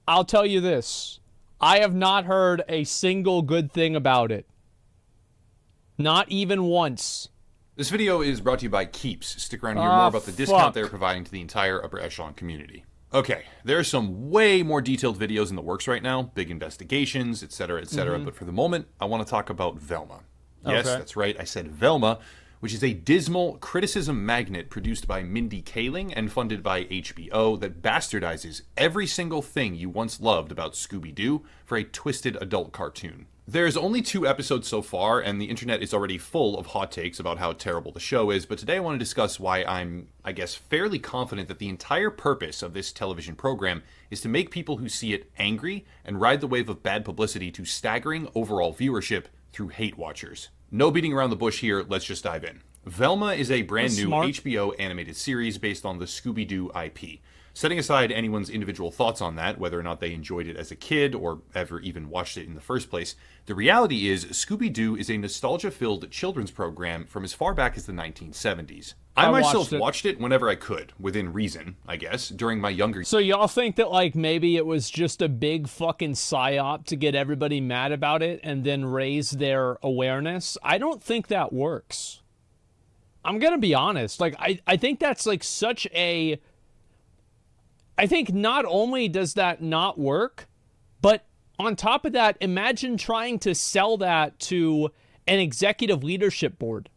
I'll tell you this. I have not heard a single good thing about it. Not even once. This video is brought to you by Keeps. Stick around to hear more about the discount they're providing to the entire upper echelon community. Okay, there are some way more detailed videos in the works right now, big investigations, etc., etc., but for the moment, I want to talk about Velma. Yes, that's right, I said Velma, which is a dismal criticism magnet produced by Mindy Kaling and funded by HBO that bastardizes every single thing you once loved about Scooby-Doo for a twisted adult cartoon. There's only 2 episodes so far, and the internet is already full of hot takes about how terrible the show is, but today I want to discuss why I'm, I guess, fairly confident that the entire purpose of this television program is to make people who see it angry and ride the wave of bad publicity to staggering overall viewership through hate watchers. No beating around the bush here, let's just dive in. Velma is a brand new HBO animated series based on the Scooby-Doo IP. Setting aside anyone's individual thoughts on that, whether or not they enjoyed it as a kid or ever even watched it in the first place, the reality is Scooby-Doo is a nostalgia-filled children's program from as far back as the 1970s. I myself watched it whenever I could, within reason, I guess, during my younger years. So y'all think that, like, maybe it was just a big fucking psyop to get everybody mad about it and then raise their awareness? I don't think that works. I'm gonna be honest. Like, I think that's, like, such a... I think not only does that not work, but on top of that, imagine trying to sell that to an executive leadership board.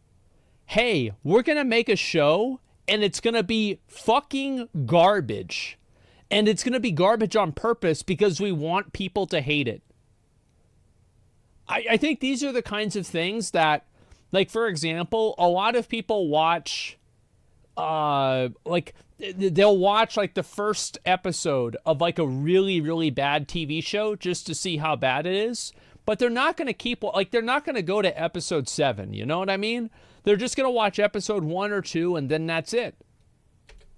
Hey, we're going to make a show and it's going to be fucking garbage. And it's going to be garbage on purpose because we want people to hate it. I think these are the kinds of things that, like, for example, a lot of people watch, like, they'll watch, like, the first episode of, like, a really, really bad TV show just to see how bad it is. But they're not going to keep, like, they're not going to go to episode 7. You know what I mean? They're just going to watch episode 1 or 2, and then that's it.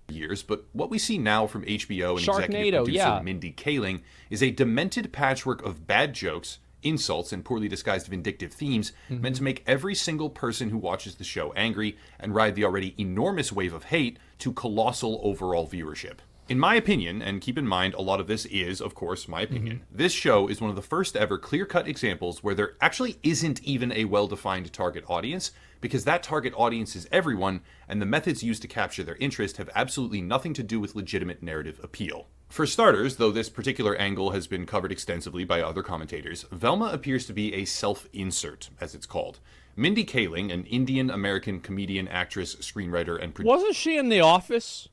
Years, but what we see now from HBO and executive producer Mindy Kaling is a demented patchwork of bad jokes, insults, and poorly disguised vindictive themes meant to make every single person who watches the show angry and ride the already enormous wave of hate to colossal overall viewership. In my opinion, and keep in mind a lot of this is, of course, my opinion, this show is one of the first ever clear-cut examples where there actually isn't even a well-defined target audience, because that target audience is everyone, and the methods used to capture their interest have absolutely nothing to do with legitimate narrative appeal. For starters, though this particular angle has been covered extensively by other commentators, Velma appears to be a self-insert, as it's called. Mindy Kaling, an Indian-American comedian, actress, screenwriter, and producer... Wasn't she in The Office?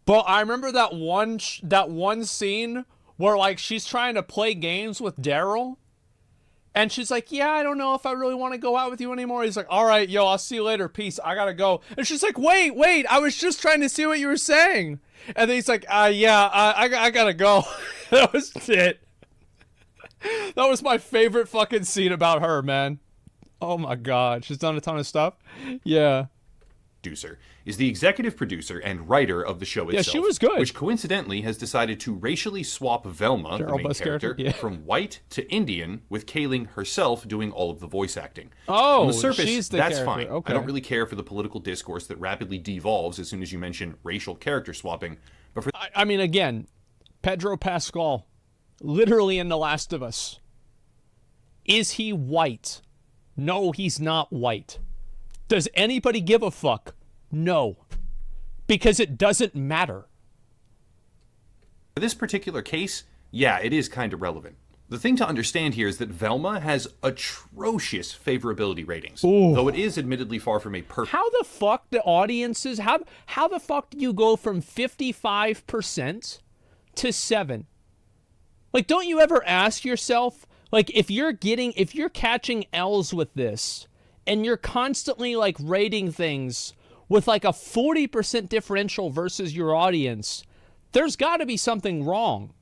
But I remember that one scene where, like, she's trying to play games with Daryl. And she's like, yeah, I don't know if I really want to go out with you anymore. He's like, all right, yo, I'll see you later. Peace. I gotta go. And she's like, wait, I was just trying to see what you were saying. And then he's like, yeah, I gotta go. That was it. That was my favorite fucking scene about her, man. Oh my God. She's done a ton of stuff. Yeah. Producer is the executive producer and writer of the show itself. Yeah, she was good. Which coincidentally has decided to racially swap Velma, the main character, from white to Indian, with Kaling herself doing all of the voice acting. Oh, on the surface, she's the that's character. Fine. Okay. I don't really care for the political discourse that rapidly devolves as soon as you mention racial character swapping. But for I mean, again, Pedro Pascal, literally in The Last of Us. Is he white? No, he's not white. Does anybody give a fuck? No. Because it doesn't matter. For this particular case, yeah, it is kind of relevant. The thing to understand here is that Velma has atrocious favorability ratings, though it is admittedly far from a perfect... How the fuck the audiences... How the fuck do you go from 55% to 7? Like, don't you ever ask yourself, like, if you're catching L's with this... and you're constantly, like, rating things with, like, a 40% differential versus your audience, there's got to be something wrong.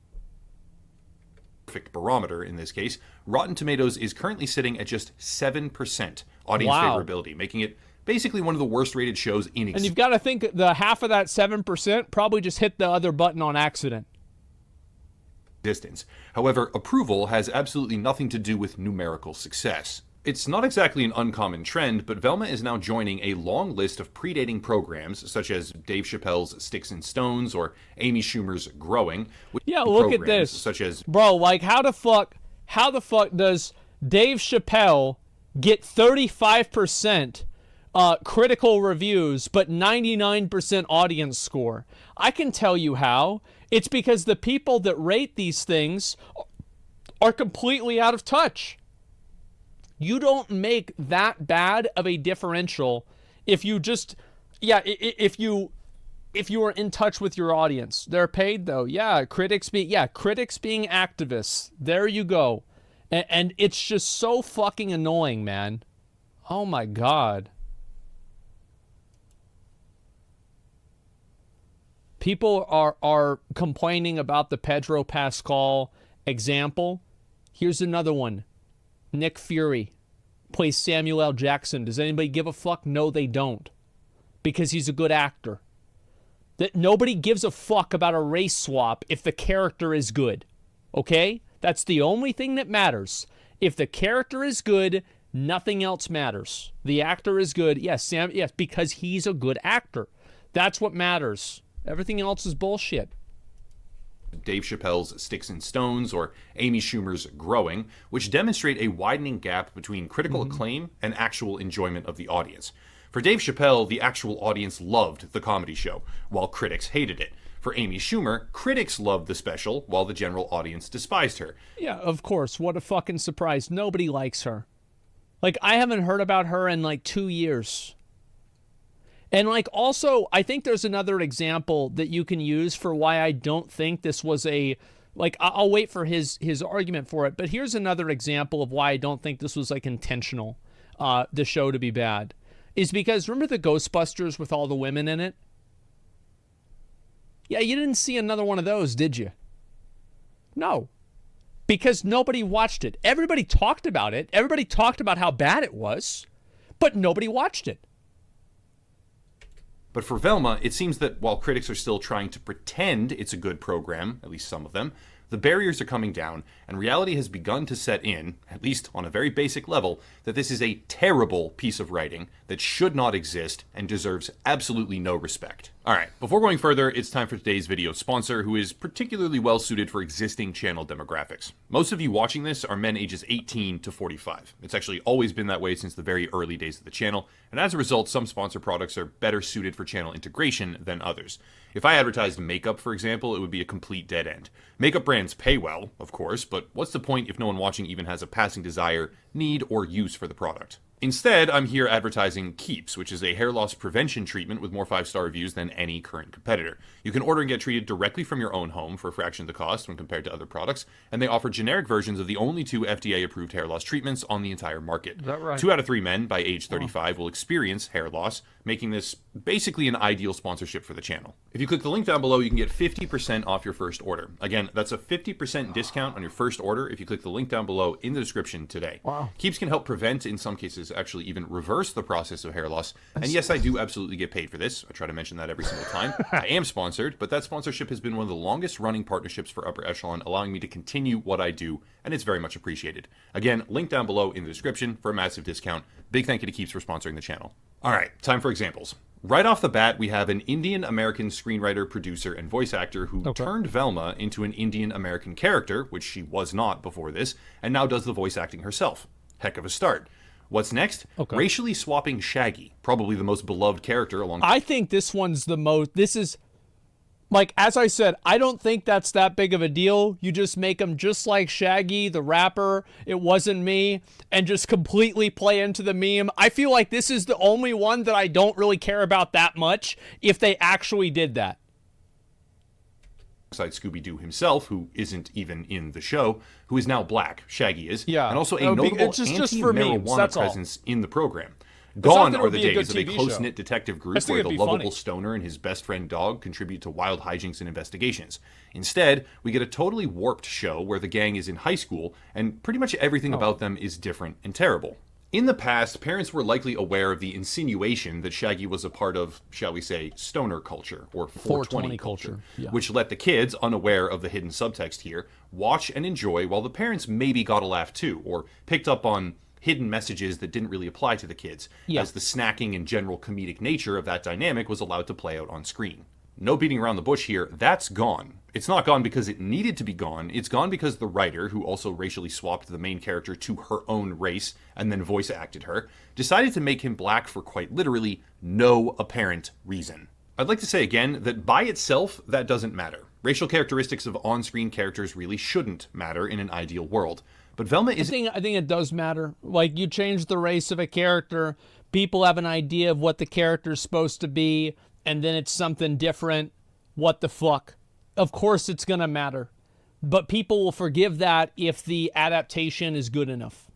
Perfect barometer in this case, Rotten Tomatoes is currently sitting at just 7% audience favorability, making it basically one of the worst rated shows in existence. And you've got to think the half of that 7% probably just hit the other button on accident. However, approval has absolutely nothing to do with numerical success. It's not exactly an uncommon trend, but Velma is now joining a long list of predating programs, such as Dave Chappelle's Sticks and Stones or Amy Schumer's Growing. Yeah, look at this. Such as, bro, like how the fuck does Dave Chappelle get 35% critical reviews but 99% audience score? I can tell you how. It's because the people that rate these things are completely out of touch. You don't make that bad of a differential if you just, if you are in touch with your audience. They're paid though. Critics being activists. There you go. And it's just so fucking annoying, man. Oh my God. People are complaining about the Pedro Pascal example. Here's another one. Nick Fury plays Samuel L. Jackson. Does anybody give a fuck? No, they don't. Because he's a good actor. That nobody gives a fuck about a race swap if the character is good. Okay? That's the only thing that matters. If the character is good, nothing else matters. The actor is good. Yes, because he's a good actor. That's what matters. Everything else is bullshit. Dave Chappelle's Sticks and Stones or Amy Schumer's Growing, which demonstrate a widening gap between critical acclaim and actual enjoyment of the audience. For Dave Chappelle, the actual audience loved the comedy show, while critics hated it. For Amy Schumer, critics loved the special, while the general audience despised her. Yeah, of course. What a fucking surprise. Nobody likes her. Like, I haven't heard about her in like 2 years. And like also, I think there's another example that you can use for why I don't think this was a, like, I'll wait for his argument for it. But here's another example of why I don't think this was like intentional, the show to be bad. Is because remember the Ghostbusters with all the women in it? Yeah, you didn't see another one of those, did you? No. Because nobody watched it. Everybody talked about it. Everybody talked about how bad it was, but nobody watched it. But for Velma, it seems that while critics are still trying to pretend it's a good program, at least some of them, the barriers are coming down, and reality has begun to set in, at least on a very basic level, that this is a terrible piece of writing that should not exist and deserves absolutely no respect. Alright, before going further, it's time for today's video sponsor, who is particularly well suited for existing channel demographics. Most of you watching this are men ages 18 to 45. It's actually always been that way since the very early days of the channel, and as a result, some sponsor products are better suited for channel integration than others. If I advertised makeup, for example, it would be a complete dead end. Makeup brands pay well, of course, but what's the point if no one watching even has a passing desire, need, or use for the product? Instead, I'm here advertising Keeps, which is a hair loss prevention treatment with more 5-star reviews than any current competitor. You can order and get treated directly from your own home for a fraction of the cost when compared to other products, and they offer generic versions of the only 2 FDA-approved hair loss treatments on the entire market. Is that right? 2 out of 3 men by age 35 will experience hair loss, making this basically an ideal sponsorship for the channel. If you click the link down below, you can get 50% off your first order. Again, that's a 50% discount on your first order if you click the link down below in the description today. Wow. Keeps can help prevent, in some cases, actually even reverse the process of hair loss. And yes, I do absolutely get paid for this. I try to mention that every single time. I am sponsored, but that sponsorship has been one of the longest running partnerships for Upper Echelon, allowing me to continue what I do, and it's very much appreciated. Again, link down below in the description for a massive discount. Big thank you to Keeps for sponsoring the channel. All right, time for examples. Right off the bat, we have an Indian-American screenwriter, producer, and voice actor who turned Velma into an Indian-American character, which she was not before this, and now does the voice acting herself. Heck of a start. What's next? Racially swapping Shaggy, probably the most beloved character along... I think this one's the most... This is... Like, as I said, I don't think that's that big of a deal. You just make him just like Shaggy, the rapper, It Wasn't Me, and just completely play into the meme. I feel like this is the only one that I don't really care about that much if they actually did that. Alongside Scooby-Doo himself, who isn't even in the show, who is now black, Shaggy is, yeah, and also a notable anti-marijuana presence in the program. Gone are the days of a close-knit detective group where the lovable stoner and his best friend dog contribute to wild hijinks and investigations. Instead, we get a totally warped show where the gang is in high school, and pretty much everything about them is different and terrible. In the past, parents were likely aware of the insinuation that Shaggy was a part of, shall we say, stoner culture, or 420 culture, which let the kids, unaware of the hidden subtext here, watch and enjoy while the parents maybe got a laugh too, or picked up on hidden messages that didn't really apply to the kids, as the snacking and general comedic nature of that dynamic was allowed to play out on screen. No beating around the bush here, that's gone. It's not gone because it needed to be gone, it's gone because the writer, who also racially swapped the main character to her own race and then voice acted her, decided to make him black for quite literally no apparent reason. I'd like to say again that by itself, that doesn't matter. Racial characteristics of on-screen characters really shouldn't matter in an ideal world. But Velma is... I think it does matter. Like, you change the race of a character, people have an idea of what the character's supposed to be, and then it's something different. What the fuck? Of course it's gonna matter. But people will forgive that if the adaptation is good enough.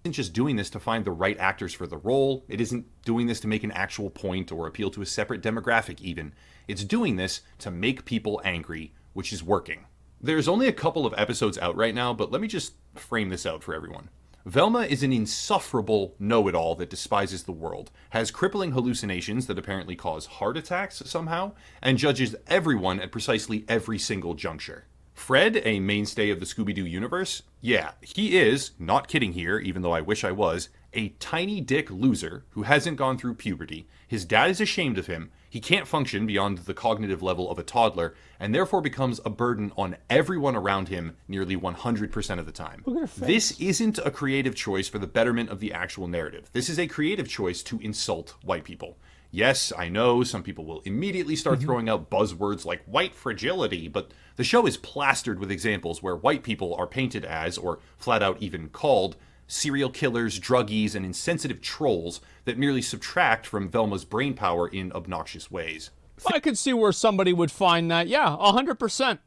Isn't just doing this to find the right actors for the role. It isn't doing this to make an actual point or appeal to a separate demographic even. It's doing this to make people angry, which is working. There's only a couple of episodes out right now, but let me just frame this out for everyone. Velma is an insufferable know-it-all that despises the world, has crippling hallucinations that apparently cause heart attacks somehow, and judges everyone at precisely every single juncture. Fred, a mainstay of the Scooby-Doo universe? Yeah, he is, not kidding here, even though I wish I was, a tiny dick loser who hasn't gone through puberty. His dad is ashamed of him, he can't function beyond the cognitive level of a toddler, and therefore becomes a burden on everyone around him nearly 100% of the time. This isn't a creative choice for the betterment of the actual narrative. This is a creative choice to insult white people. Yes, I know some people will immediately start throwing out buzzwords like white fragility, but the show is plastered with examples where white people are painted as, or flat out even called, serial killers, druggies, and insensitive trolls that merely subtract from Velma's brainpower in obnoxious ways. I could see where somebody would find that. Yeah, 100%.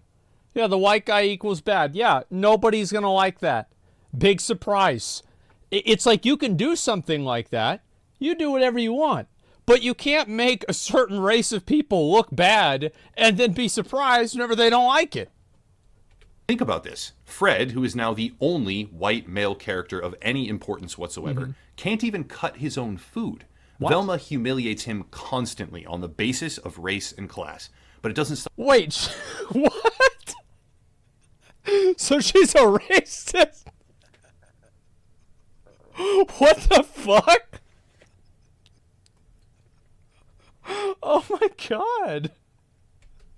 Yeah, the white guy equals bad. Yeah, nobody's going to like that. Big surprise. It's like you can do something like that. You do whatever you want. But you can't make a certain race of people look bad and then be surprised whenever they don't like it. Think about this. Fred, who is now the only white male character of any importance whatsoever, can't even cut his own food. What? Velma humiliates him constantly on the basis of race and class. But it doesn't stop. Wait, what? So she's a racist? What the fuck? Oh my god.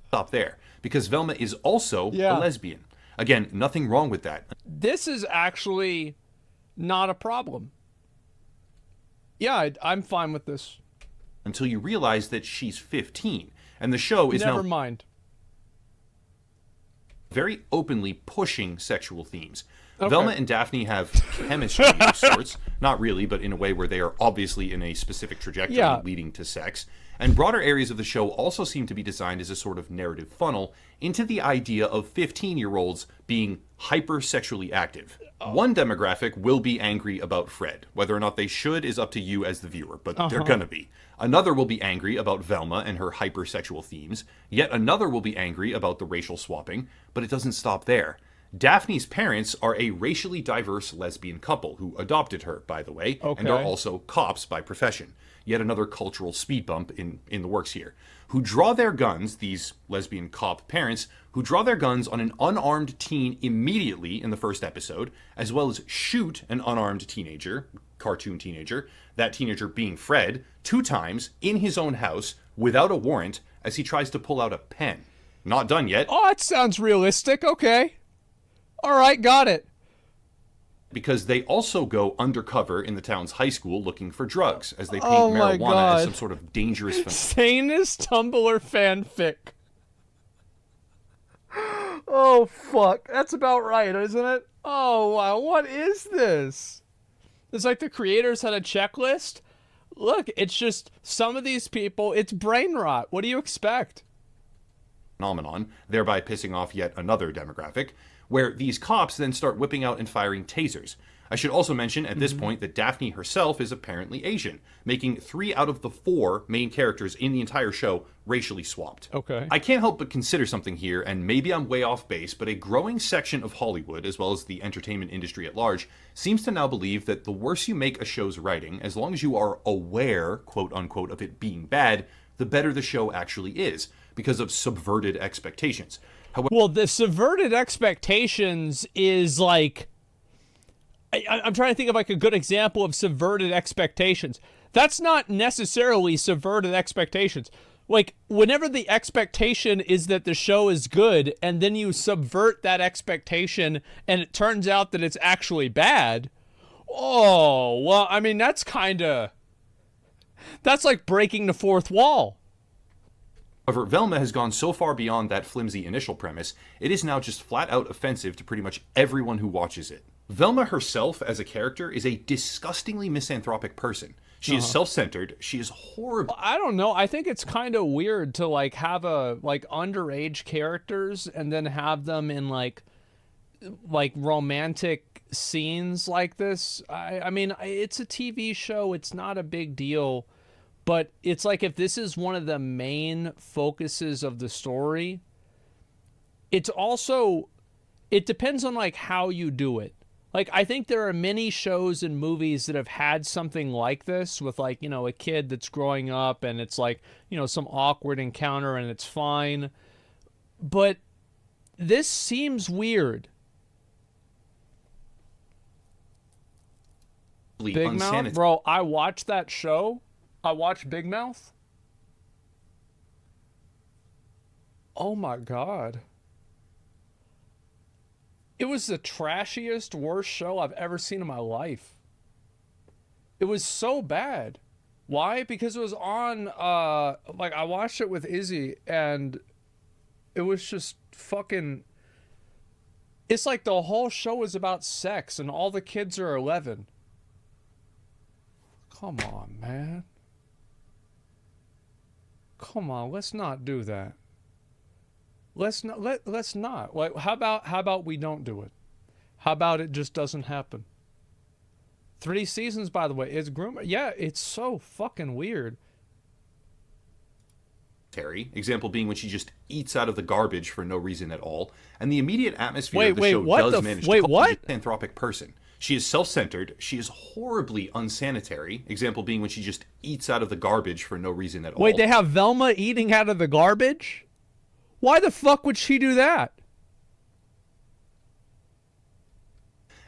Stop there. Because Velma is also a lesbian. Again, nothing wrong with that. This is actually not a problem. Yeah, I'm fine with this. Until you realize that she's 15. And the show is Never mind. very openly pushing sexual themes. Okay. Velma and Daphne have chemistry of sorts. Not really, but in a way where they are obviously in a specific trajectory leading to sex. And broader areas of the show also seem to be designed as a sort of narrative funnel into the idea of 15-year-olds being hyper-sexually active. One demographic will be angry about Fred. Whether or not they should is up to you as the viewer, but they're gonna be. Another will be angry about Velma and her hyper-sexual themes. Yet another will be angry about the racial swapping, but it doesn't stop there. Daphne's parents are a racially diverse lesbian couple who adopted her, by the way, and are also cops by profession. Yet another cultural speed bump in the works here. Who draw their guns, these lesbian cop parents, who draw their guns on an unarmed teen immediately in the first episode, as well as shoot an unarmed teenager, cartoon teenager, that teenager being Fred, 2 times in his own house without a warrant as he tries to pull out a pen. Not done yet. Oh, that sounds realistic. Okay. All right, got it. Because they also go undercover in the town's high school looking for drugs, as they paint marijuana as some sort of dangerous phenomenon. Sanest Tumblr fanfic. Oh, fuck. That's about right, isn't it? Oh, wow. What is this? It's like the creators had a checklist. Look, it's just some of these people, it's brain rot. What do you expect? Phenomenon, thereby pissing off yet another demographic, where these cops then start whipping out and firing tasers. I should also mention at this point that Daphne herself is apparently Asian, making 3 out of the 4 main characters in the entire show racially swapped. Okay. I can't help but consider something here, and maybe I'm way off base, but a growing section of Hollywood, as well as the entertainment industry at large, seems to now believe that the worse you make a show's writing, as long as you are aware, quote-unquote, of it being bad, the better the show actually is, because of subverted expectations. Well, the subverted expectations is like I'm trying to think of like a good example of subverted expectations. That's not necessarily subverted expectations. Like, whenever the expectation is that the show is good, and then you subvert that expectation, and it turns out that it's actually bad, oh, well, I mean, that's like breaking the fourth wall. However, Velma has gone so far beyond that flimsy initial premise, it is now just flat out offensive to pretty much everyone who watches it. Velma herself, as a character, is a disgustingly misanthropic person. She is self-centered. She is horrible. I don't know. I think it's kind of weird to like have like underage characters and then have them in like romantic scenes like this. I mean, it's a TV show. It's not a big deal. But it's like if this is one of the main focuses of the story, it's also, it depends on like how you do it. Like, I think there are many shows and movies that have had something like this with like, you know, a kid that's growing up and it's like, you know, some awkward encounter and it's fine. But this seems weird. Big Mouth? Bro, I watched that show. I watched Big Mouth. Oh my God. It was the trashiest, worst show I've ever seen in my life. It was so bad. Why? Because it was on, like, I watched it with Izzy, and it was just fucking... It's like the whole show is about sex, and all the kids are 11. Come on, man. Come on, let's not do that. Let's not. Like, how about we don't do it? How about it just doesn't happen? 3 seasons, by the way. It's groomer. Yeah, it's so fucking weird. Terry, example being when she just eats out of the garbage for no reason at all, and the immediate atmosphere of the show does manage to call her a misanthropic person. She is self-centered. She is horribly unsanitary. Example being when she just eats out of the garbage for no reason at all. Wait, they have Velma eating out of the garbage? Why the fuck would she do that?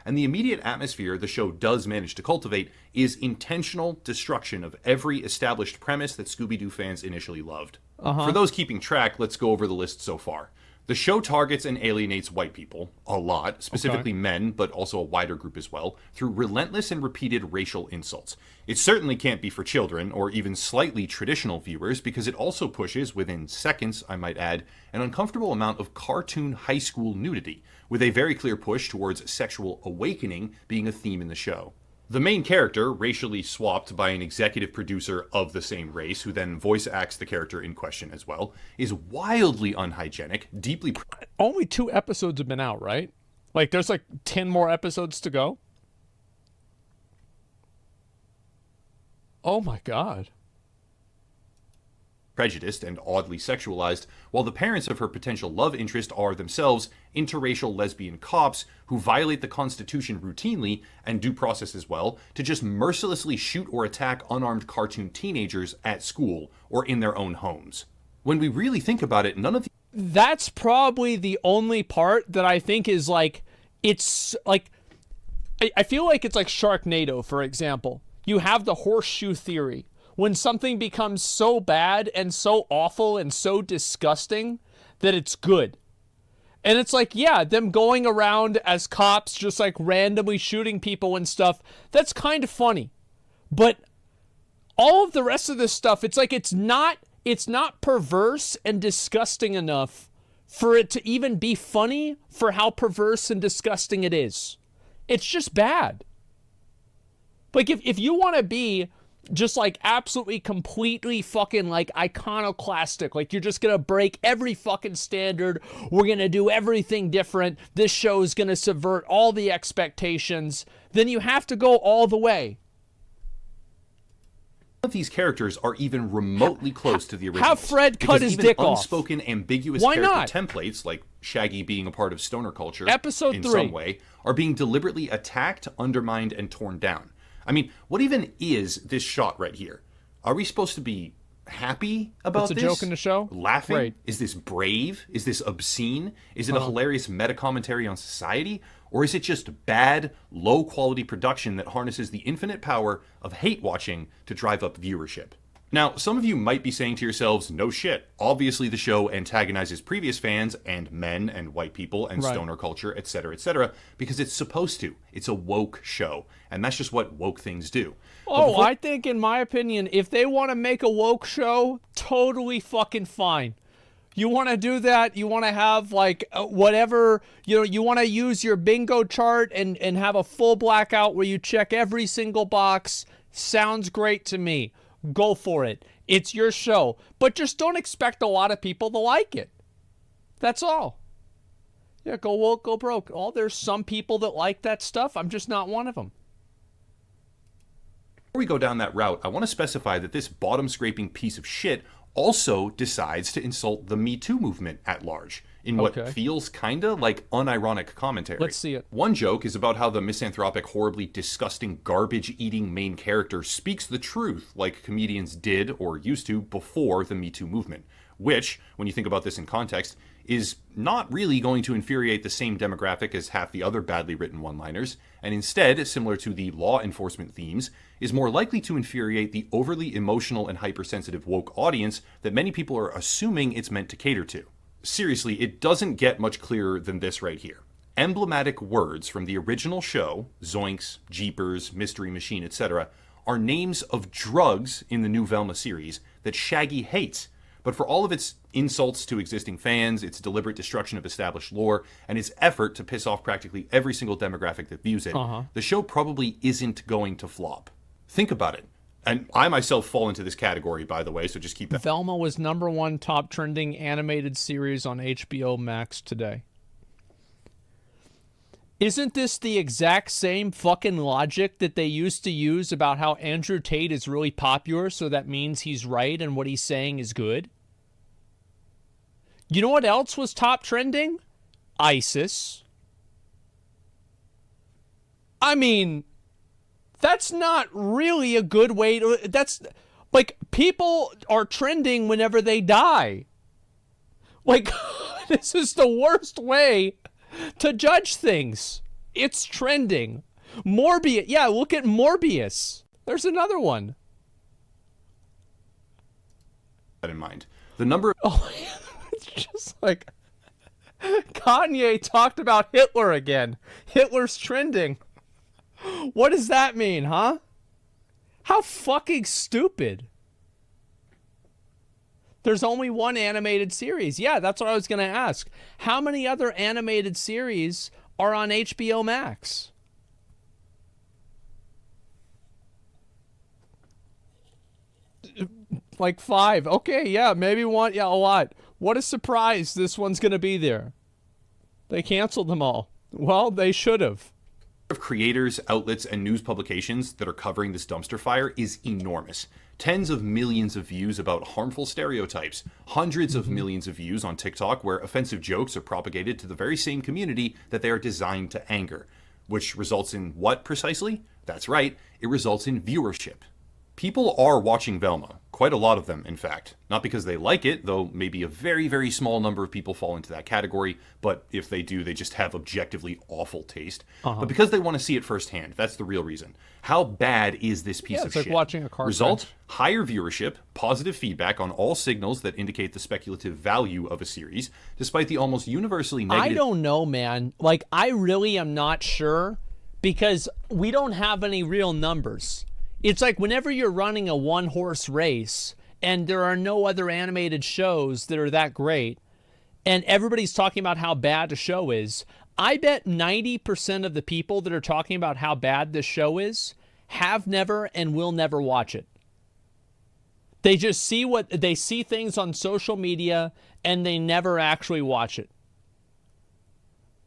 And the immediate atmosphere the show does manage to cultivate is intentional destruction of every established premise that Scooby-Doo fans initially loved. For those keeping track, let's go over the list so far. The show targets and alienates white people, a lot, specifically men, but also a wider group as well, through relentless and repeated racial insults. It certainly can't be for children, or even slightly traditional viewers, because it also pushes, within seconds, I might add, an uncomfortable amount of cartoon high school nudity, with a very clear push towards sexual awakening being a theme in the show. The main character, racially swapped by an executive producer of the same race, who then voice acts the character in question as well, is wildly unhygienic, deeply... Only 2 episodes have been out, right? Like, there's like 10 more episodes to go? Oh my God. Prejudiced and oddly sexualized, while the parents of her potential love interest are themselves interracial lesbian cops who violate the Constitution routinely, and due process as well, to just mercilessly shoot or attack unarmed cartoon teenagers at school or in their own homes. When we really think about it, none of the... That's probably the only part that I think is like, it's like, I feel like it's like Sharknado, for example. You have the horseshoe theory. When something becomes so bad and so awful and so disgusting that it's good. And it's like, yeah, them going around as cops just like randomly shooting people and stuff, that's kind of funny. But all of the rest of this stuff, it's like it's not perverse and disgusting enough for it to even be funny for how perverse and disgusting it is. It's just bad. Like if you want to be just like absolutely completely fucking like iconoclastic, like you're just gonna break every fucking standard, we're gonna do everything different, this show is gonna subvert all the expectations, then you have to go all the way. None of these characters are even remotely close to the originals. Have Fred cut his dick off. Unspoken, ambiguous Why character not? Templates, like Shaggy being a part of stoner culture Episode in 3. some way, are being deliberately attacked, undermined, and torn down. I mean, what even is this shot right here? Are we supposed to be happy about this? It's a joke in the show? Laughing? Right. Is this brave? Is this obscene? Is it a hilarious meta-commentary on society? Or is it just bad, low-quality production that harnesses the infinite power of hate watching to drive up viewership? Now, some of you might be saying to yourselves, no shit. Obviously, the show antagonizes previous fans and men and white people and stoner culture, etc., because it's supposed to. It's a woke show. And that's just what woke things do. Oh, I think, in my opinion, if they want to make a woke show, totally fucking fine. You want to do that, you want to have, like, whatever, you want to use your bingo chart and have a full blackout where you check every single box. Sounds great to me. Go for it. It's your show. But just don't expect a lot of people to like it. That's all. Yeah, go woke, go broke. Oh, there's some people that like that stuff. I'm just not one of them. Before we go down that route, I want to specify that this bottom-scraping piece of shit also decides to insult the Me Too movement at large in what feels kinda like unironic commentary. Let's see it. One joke is about how the misanthropic, horribly disgusting, garbage-eating main character speaks the truth like comedians did or used to before the Me Too movement, which, when you think about this in context, is not really going to infuriate the same demographic as half the other badly written one-liners, and instead, similar to the law enforcement themes, is more likely to infuriate the overly emotional and hypersensitive woke audience that many people are assuming it's meant to cater to. Seriously, it doesn't get much clearer than this right here. Emblematic words from the original show, Zoinks, Jeepers, Mystery Machine, etc., are names of drugs in the new Velma series that Shaggy hates. But for all of its insults to existing fans, its deliberate destruction of established lore, and its effort to piss off practically every single demographic that views it, the show probably isn't going to flop. Think about it. And I myself fall into this category, by the way, so just keep that. Velma was #1 top trending animated series on HBO Max today. Isn't this the exact same fucking logic that they used to use about how Andrew Tate is really popular, so that means he's right and what he's saying is good? You know what else was top trending? ISIS. I mean, that's not really a good way to... That's... Like, people are trending whenever they die. Like, this is the worst way to judge things. It's trending. Morbius. Yeah, look at Morbius. There's another one. That in mind. The number... Oh, it's just like... Kanye talked about Hitler again. Hitler's trending. What does that mean, huh? How fucking stupid. There's only one animated series. Yeah, that's what I was going to ask. How many other animated series are on HBO Max? Like 5. Okay, yeah, maybe one. Yeah, a lot. What a surprise this one's going to be there. They canceled them all. Well, they should have. Of creators, outlets, and news publications that are covering this dumpster fire is enormous. Tens of millions of views about harmful stereotypes, hundreds of millions of views on TikTok where offensive jokes are propagated to the very same community that they are designed to anger, which results in what precisely? That's right, it results in viewership. People are watching Velma, quite a lot of them, in fact. Not because they like it, though maybe a very, very small number of people fall into that category, but if they do, they just have objectively awful taste. But because they want to see it firsthand, that's the real reason. How bad is this piece of shit? It's like watching a car Result, crash. higher viewership, positive feedback on all signals that indicate the speculative value of a series, despite the almost universally negative... I don't know, man. Like, I really am not sure, because we don't have any real numbers. It's like whenever you're running a one-horse race and there are no other animated shows that are that great and everybody's talking about how bad a show is, I bet 90% of the people that are talking about how bad this show is have never and will never watch it. They just see things on social media and they never actually watch it.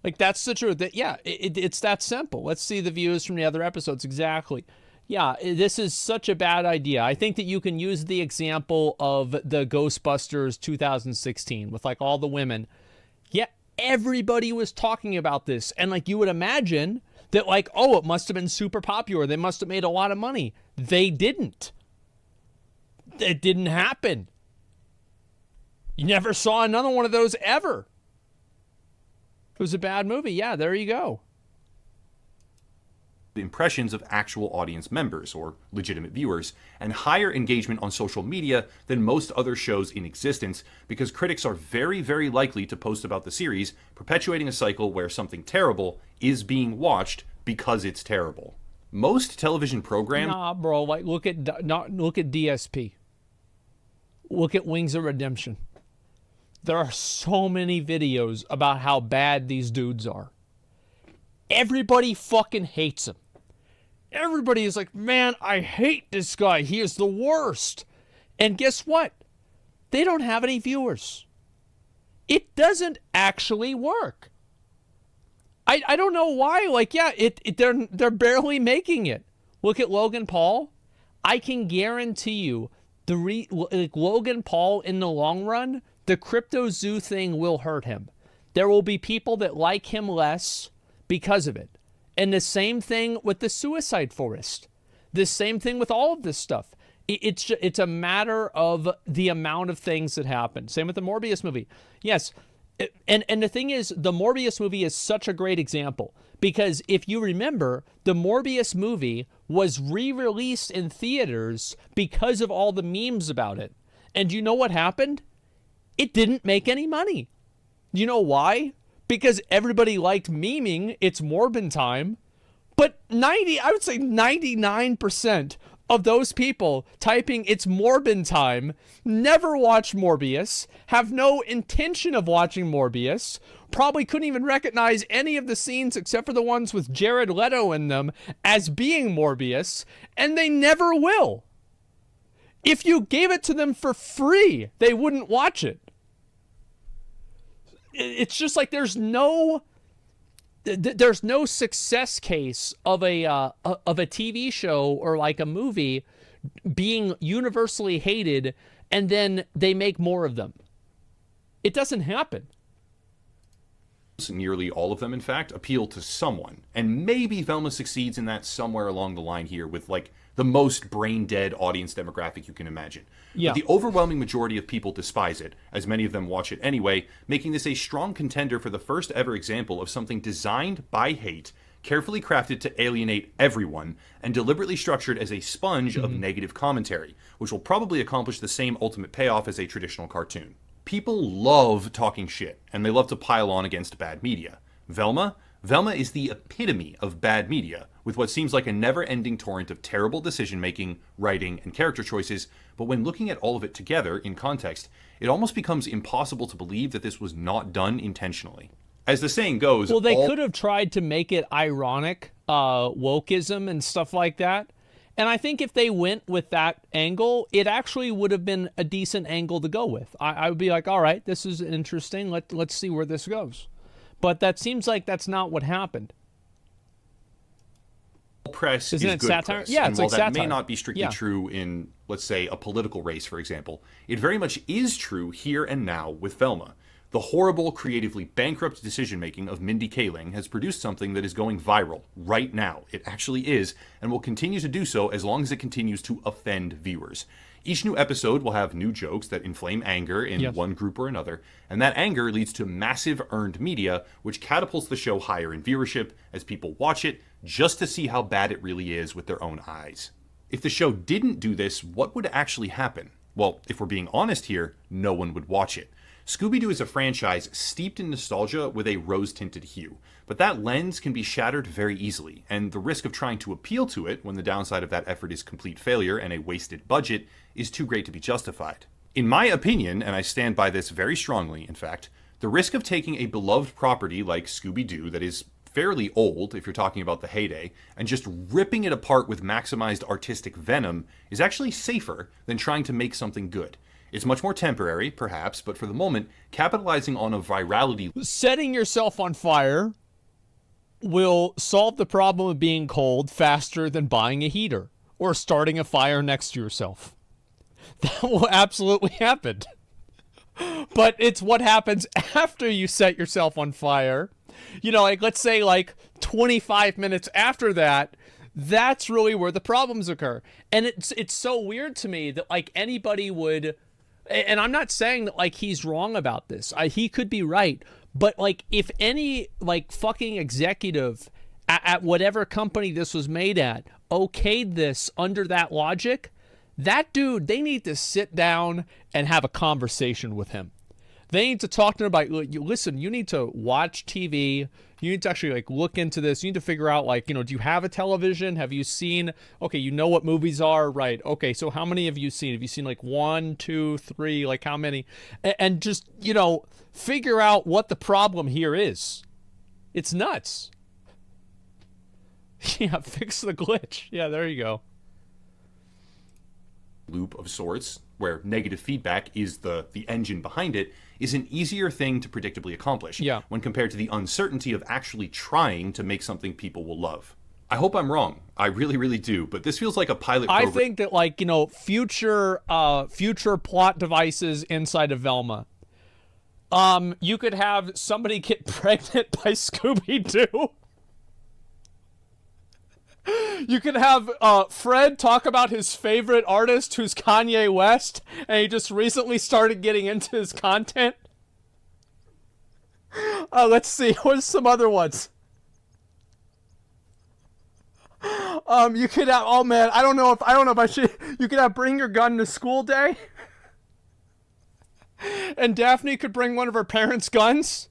Like, that's the truth. It's that simple. Let's see the views from the other episodes. Exactly. Yeah, this is such a bad idea. I think that you can use the example of the Ghostbusters 2016 with like all the women. Yeah, everybody was talking about this. And like you would imagine that like, oh, it must have been super popular. They must have made a lot of money. They didn't. It didn't happen. You never saw another one of those ever. It was a bad movie. Yeah, there you go. impressions of actual audience members or legitimate viewers, and higher engagement on social media than most other shows in existence, because critics are very, very likely to post about the series, perpetuating a cycle where something terrible is being watched because it's terrible. Most television programs... Nah, bro, like look at DSP. Look at Wings of Redemption. There are so many videos about how bad these dudes are. Everybody fucking hates him. Everybody is like, man, I hate this guy. He is the worst. And guess what? They don't have any viewers. It doesn't actually work. I don't know why. Like, yeah, they're barely making it. Look at Logan Paul. I can guarantee you, Logan Paul in the long run, the crypto zoo thing will hurt him. There will be people that like him less because of it. And the same thing with the Suicide Forest. The same thing with all of this stuff. It's a matter of the amount of things that happen. Same with the Morbius movie. Yes, and the thing is, the Morbius movie is such a great example. Because if you remember, the Morbius movie was re-released in theaters because of all the memes about it. And you know what happened? It didn't make any money. You know why? Because everybody liked memeing It's Morbin time, but I would say 99% of those people typing It's Morbin time never watched Morbius, have no intention of watching Morbius, probably couldn't even recognize any of the scenes except for the ones with Jared Leto in them as being Morbius, and they never will. If you gave it to them for free, they wouldn't watch it. It's just like there's no success case of a TV show or like a movie being universally hated and then they make more of them. It doesn't happen. Nearly all of them, in fact, appeal to someone. And maybe Velma succeeds in that somewhere along the line here with like the most brain-dead audience demographic you can imagine. Yeah. But the overwhelming majority of people despise it, as many of them watch it anyway, making this a strong contender for the first ever example of something designed by hate, carefully crafted to alienate everyone, and deliberately structured as a sponge of negative commentary, which will probably accomplish the same ultimate payoff as a traditional cartoon. People love talking shit, and they love to pile on against bad media. Velma is the epitome of bad media, with what seems like a never-ending torrent of terrible decision-making, writing, and character choices, but when looking at all of it together, in context, it almost becomes impossible to believe that this was not done intentionally. As the saying goes... Well, they could have tried to make it ironic, wokeism and stuff like that. And I think if they went with that angle, it actually would have been a decent angle to go with. I would be like, all right, this is interesting. Let's see where this goes. But that seems like that's not what happened. Press Isn't is it good satire? press. Yeah, and it's while like that satire. may not be strictly true in, let's say, a political race, for example, it very much is true here and now with Velma. The horrible, creatively bankrupt decision-making of Mindy Kaling has produced something that is going viral right now. It actually is, and will continue to do so as long as it continues to offend viewers. Each new episode will have new jokes that inflame anger in one group or another, and that anger leads to massive earned media, which catapults the show higher in viewership as people watch it just to see how bad it really is with their own eyes. If the show didn't do this, what would actually happen? Well, if we're being honest here, no one would watch it. Scooby-Doo is a franchise steeped in nostalgia with a rose-tinted hue, but that lens can be shattered very easily, and the risk of trying to appeal to it when the downside of that effort is complete failure and a wasted budget is too great to be justified. In my opinion, and I stand by this very strongly, in fact, the risk of taking a beloved property like Scooby-Doo that is fairly old, if you're talking about the heyday, and just ripping it apart with maximized artistic venom is actually safer than trying to make something good. It's much more temporary, perhaps, but for the moment, capitalizing on a virality... Setting yourself on fire will solve the problem of being cold faster than buying a heater or starting a fire next to yourself. That will absolutely happen. But it's what happens after you set yourself on fire. You know, like let's say like 25 minutes after that, that's really where the problems occur. And it's so weird to me that like anybody would... And I'm not saying that like he's wrong about this. He could be right. But like if any like fucking executive at whatever company this was made at okayed this under that logic, that dude, they need to sit down and have a conversation with him. They need to talk to him about, listen, you need to watch TV. You need to actually like look into this. You need to figure out like, do you have a television? Have you seen, okay, you know what movies are, right? Okay, so how many have you seen? Have you seen like 1, 2, 3, like how many? And just, figure out what the problem here is. It's nuts. Yeah, fix the glitch. Yeah, there you go. Loop of sorts, where negative feedback is the engine behind it, is an easier thing to predictably accomplish when compared to the uncertainty of actually trying to make something people will love. I hope I'm wrong. I really, really do. But this feels like a pilot program. I think that, like, future plot devices inside of Velma. You could have somebody get pregnant by Scooby-Doo. You could have Fred talk about his favorite artist, who's Kanye West, and he just recently started getting into his content. Let's see. What's some other ones? You could have. Oh man, I don't know if I should. You could have Bring Your Gun to School Day, and Daphne could bring one of her parents' guns.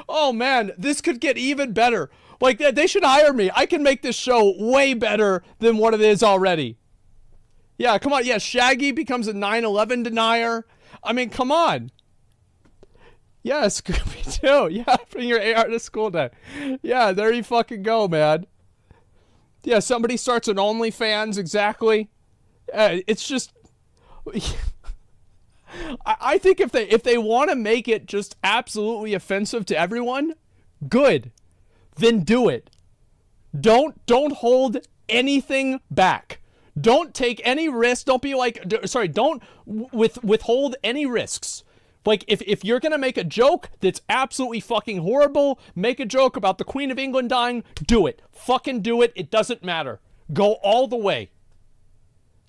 Oh man, this could get even better. Like, they should hire me. I can make this show way better than what it is already. Yeah, come on. Yeah, Shaggy becomes a 9/11 denier. I mean, come on. Yeah, Scooby-Doo. Yeah, bring your AR to school day. Yeah, there you fucking go, man. Yeah, somebody starts an OnlyFans, exactly. It's just... I think if they want to make it just absolutely offensive to everyone, good. Then do it. Don't hold anything back. Don't take any risks. Don't be like, sorry, don't withhold any risks. Like, if you're going to make a joke that's absolutely fucking horrible, make a joke about the Queen of England dying, do it. Fucking do it. It doesn't matter. Go all the way.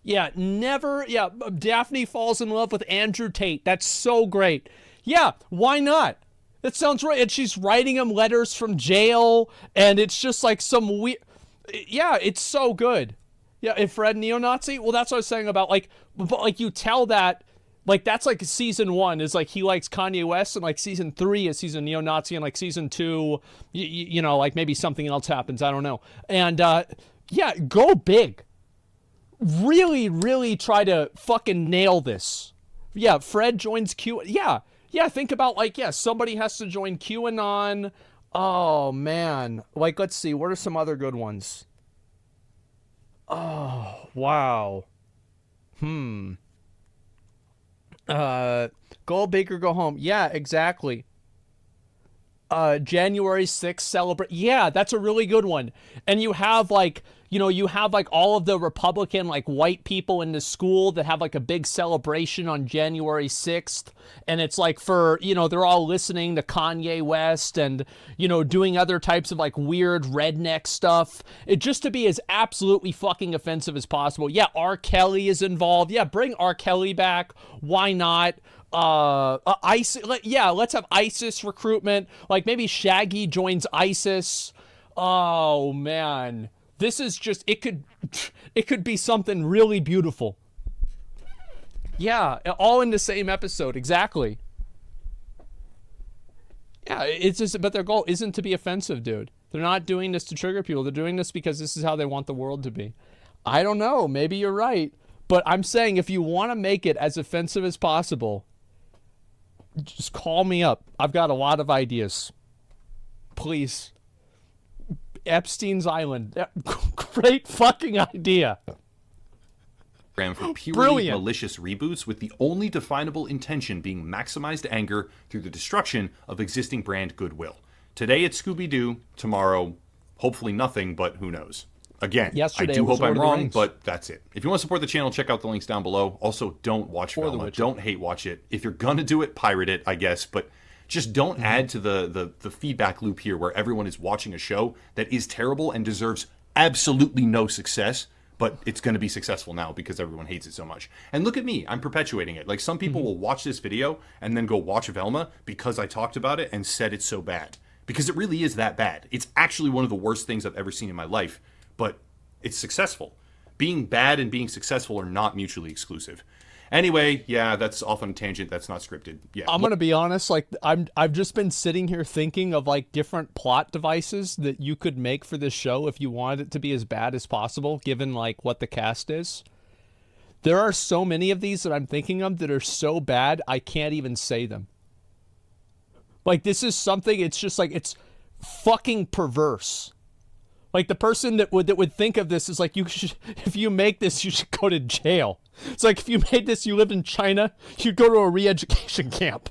Yeah, Daphne falls in love with Andrew Tate. That's so great. Yeah, why not? That sounds right. And she's writing him letters from jail, and it's just like some weird... Yeah, it's so good. Yeah, if Fred neo-Nazi? Well, that's what I was saying about, like... But, like, you tell that... Like, that's, like, season 1 is, like, he likes Kanye West, and, like, season 3 is he's a neo-Nazi, and, like, season 2, like, maybe something else happens. I don't know. And, yeah, go big. Really, really try to fucking nail this. Yeah, Fred joins Q... Yeah, think about, like, somebody has to join QAnon. Oh, man. Like, let's see. What are some other good ones? Oh, wow. Go big or go home. Yeah, exactly. January 6th celebrate. Yeah, that's a really good one. And you have, like... you have, like, all of the Republican, like, white people in the school that have, like, a big celebration on January 6th. And it's, like, for, they're all listening to Kanye West and, doing other types of, like, weird redneck stuff. It just to be as absolutely fucking offensive as possible. Yeah, R. Kelly is involved. Yeah, bring R. Kelly back. Why not? ISIS. Let's have ISIS recruitment. Like, maybe Shaggy joins ISIS. Oh, man. This is just, it could be something really beautiful. Yeah, all in the same episode, exactly. Yeah, it's just, but their goal isn't to be offensive, dude. They're not doing this to trigger people. They're doing this because this is how they want the world to be. I don't know, maybe you're right. But I'm saying if you want to make it as offensive as possible, just call me up. I've got a lot of ideas. Please. Epstein's Island. Great fucking idea. For purely malicious reboots with the only definable intention being maximized anger through the destruction of existing brand goodwill. Today it's Scooby-Doo, tomorrow hopefully nothing, but who knows. Again, yesterday I do hope I'm wrong, but that's it. If you want to support the channel, check out the links down below. Also, don't watch Velma. Don't hate watch it. If you're gonna do it, pirate it, I guess, but just don't add to the feedback loop here where everyone is watching a show that is terrible and deserves absolutely no success, but it's going to be successful now because everyone hates it so much. And look at me. I'm perpetuating it. Like, some people will watch this video and then go watch Velma because I talked about it and said it's so bad. because it really is that bad. It's actually one of the worst things I've ever seen in my life, but it's successful. Being bad and being successful are not mutually exclusive. Anyway, yeah, that's off on a tangent. That's not scripted. Yeah, I'm gonna be honest. Like, I've just been sitting here thinking of like different plot devices that you could make for this show if you wanted it to be as bad as possible, given like what the cast is. There are so many of these that I'm thinking of that are so bad I can't even say them. Like, this is something. It's just like, it's fucking perverse. Like, the person that would think of this is like, you should, if you make this, you should go to jail. It's like, if you made this, you lived in China, you'd go to a re-education camp.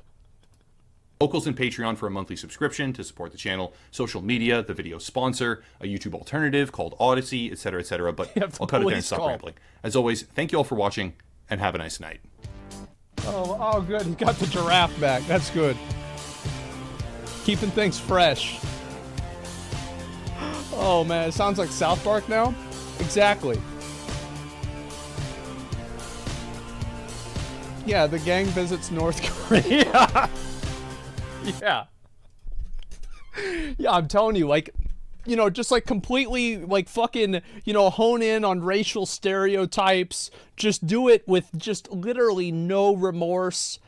Locals and Patreon for a monthly subscription to support the channel, social media, the video sponsor, a YouTube alternative called Odyssey, etc., but I'll cut it there and stop rambling. As always, thank you all for watching, and have a nice night. Oh, good. He got the giraffe back. That's good. Keeping things fresh. Oh, man. It sounds like South Park now? Exactly. Yeah, the gang visits North Korea. Yeah. Yeah, I'm telling you, like, you know, just like completely, like, fucking, you know, hone in on racial stereotypes. Just do it with just literally no remorse.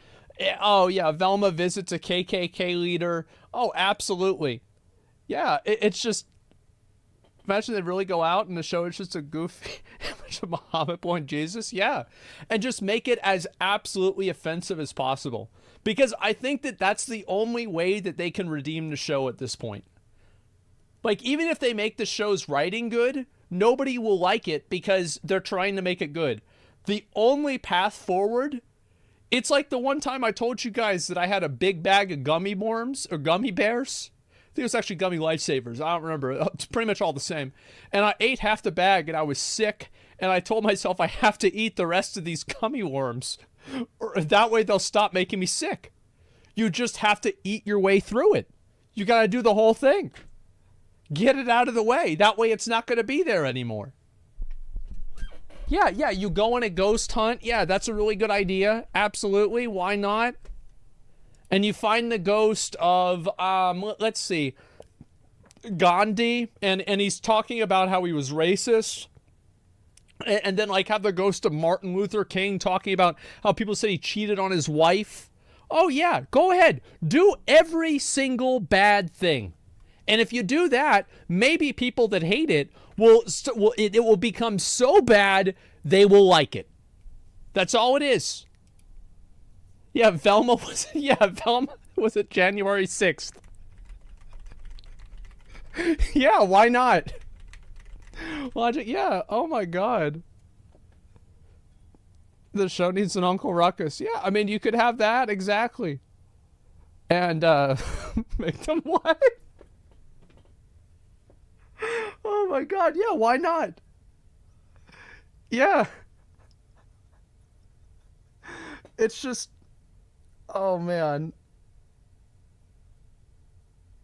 Oh, yeah, Velma visits a KKK leader. Oh, absolutely. Yeah, it's just, imagine they really go out and the show is just a goofy image of Muhammad blowing Jesus. Yeah. And just make it as absolutely offensive as possible. Because I think that that's the only way that they can redeem the show at this point. Like, even if they make the show's writing good, nobody will like it because they're trying to make it good. The only path forward, it's like the one time I told you guys that I had a big bag of gummy worms or gummy bears. I think it was actually gummy lifesavers. I don't remember. It's pretty much all the same. And I ate half the bag and I was sick. And I told myself I have to eat the rest of these gummy worms. Or that way they'll stop making me sick. You just have to eat your way through it. You got to do the whole thing. Get it out of the way. That way it's not going to be there anymore. Yeah, you go on a ghost hunt. Yeah, that's a really good idea. Absolutely. Why not? And you find the ghost of, let's see, Gandhi. And he's talking about how he was racist. And then, like, have the ghost of Martin Luther King talking about how people said he cheated on his wife. Oh, yeah, go ahead. Do every single bad thing. And if you do that, maybe people that hate it it will become so bad they will like it. That's all it is. Yeah, Velma was at January 6th. Yeah, why not? Logic, yeah. Oh my God. The show needs an Uncle Ruckus. Yeah, I mean, you could have that, exactly. And, make them what? Oh my God, yeah, why not? Yeah. It's just, oh man.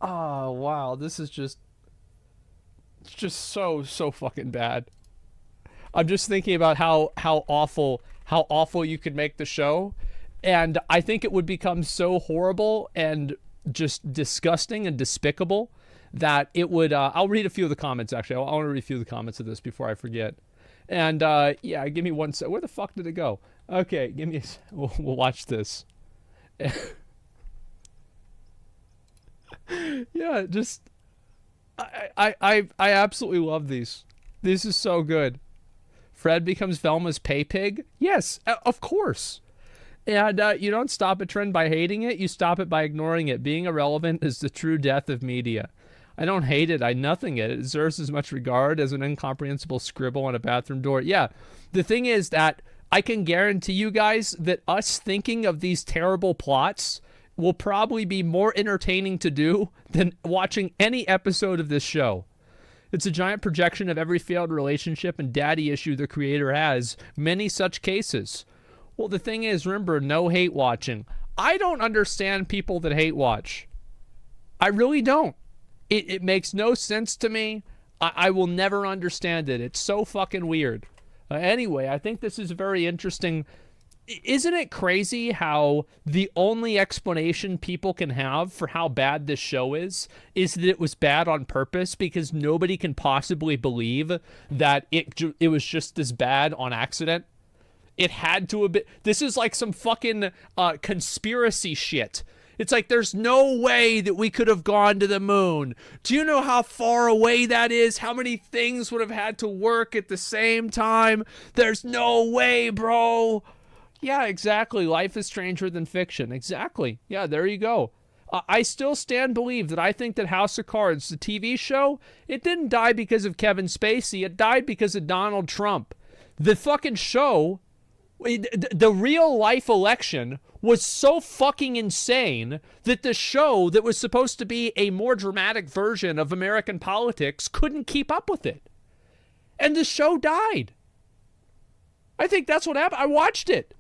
Oh, wow, this is just, it's just so fucking bad. I'm just thinking about how awful you could make the show, and I think it would become so horrible and just disgusting and despicable that it would. I'll read a few of the comments. Actually, I want to read a few of the comments of this before I forget. And yeah, give me one sec. Where the fuck did it go? Okay, give me. We'll watch this. Yeah, just. I absolutely love these. This is so good. Fred becomes Velma's pay pig. Yes, of course. And you don't stop a trend by hating it. You stop it by ignoring it. Being irrelevant is the true death of media. I don't hate it. I nothing it. It deserves as much regard as an incomprehensible scribble on a bathroom door. Yeah, the thing is that I can guarantee you guys that us thinking of these terrible plots will probably be more entertaining to do than watching any episode of this show. It's a giant projection of every failed relationship and daddy issue the creator has. Many such cases. Well, the thing is, remember, no hate watching. I don't understand people that hate watch. I really don't. It makes no sense to me. I will never understand it. It's so fucking weird. Anyway, I think this is very interesting. isn't it crazy how the only explanation people can have for how bad this show is that it was bad on purpose, because nobody can possibly believe that it was just this bad on accident? It had to have been. This is like some fucking conspiracy shit. It's like, there's no way that we could have gone to the moon. Do you know how far away that is? How many things would have had to work at the same time? There's no way, bro. Yeah, exactly. Life is stranger than fiction. Exactly. Yeah, there you go. I still believe that I think that House of Cards, the TV show, it didn't die because of Kevin Spacey. It died because of Donald Trump. The fucking show, the real life election was so fucking insane that the show that was supposed to be a more dramatic version of American politics couldn't keep up with it. And the show died. I think that's what happened. I watched it.